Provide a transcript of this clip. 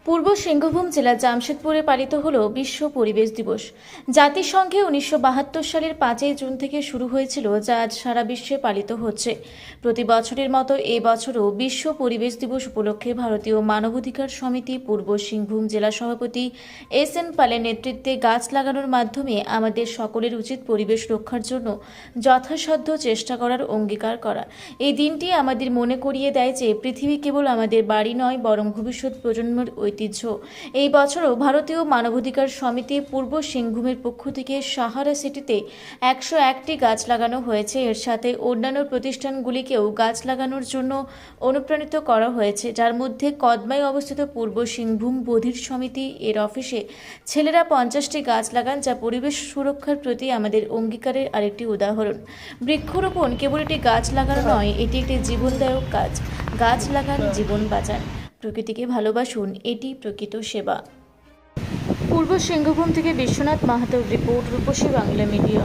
পূর্ব সিংভূম জেলার জামশেদপুরে পালিত হল বিশ্ব পরিবেশ দিবস। জাতিসংঘে 1972 সালের 5 জুন থেকে শুরু হয়েছিল, যা আজ সারা বিশ্বে পালিত হচ্ছে। প্রতি বছরের মতো এই বছরও বিশ্ব পরিবেশ দিবস উপলক্ষে ভারতীয় মানবাধিকার সমিতি পূর্ব সিংভূম জেলা সভাপতি এস.এন. পালের নেতৃত্বে গাছ লাগানোর মাধ্যমে আমাদের সকলের উচিত পরিবেশ রক্ষার জন্য যথাসাধ্য চেষ্টা করার অঙ্গীকার করা। এই দিনটি আমাদের মনে করিয়ে দেয় যে পৃথিবী কেবল আমাদের বাড়ি নয়, বরং ভবিষ্যৎ প্রজন্মের ঐতিহ্য। এই বছরও ভারতীয় মানবাধিকার সমিতি পূর্ব সিংভূমের পক্ষ থেকে সাহারা সিটিতে 101টি গাছ লাগানো হয়েছে। এর সাথে অন্যান্য প্রতিষ্ঠানগুলিকেও গাছ লাগানোর জন্য অনুপ্রাণিত করা হয়েছে, যার মধ্যে কদমায় অবস্থিত পূর্ব সিংভূম বধির সমিতি এর অফিসে ছেলেরা 50টি গাছ লাগান, যা পরিবেশ সুরক্ষার প্রতি আমাদের অঙ্গীকারের আরেকটি উদাহরণ। বৃক্ষরোপণ কেবল একটি গাছ লাগানো নয়, এটি একটি জীবনদায়ক কাজ। গাছ লাগান, জীবন বাঁচান, প্রকৃতিকে ভালোবাসুন, এটি প্রকৃত সেবা। পূর্ব সিংভূম থেকে বিশ্বনাথ মাহাতোর রিপোর্ট, রূপসী বাংলা মিডিয়া।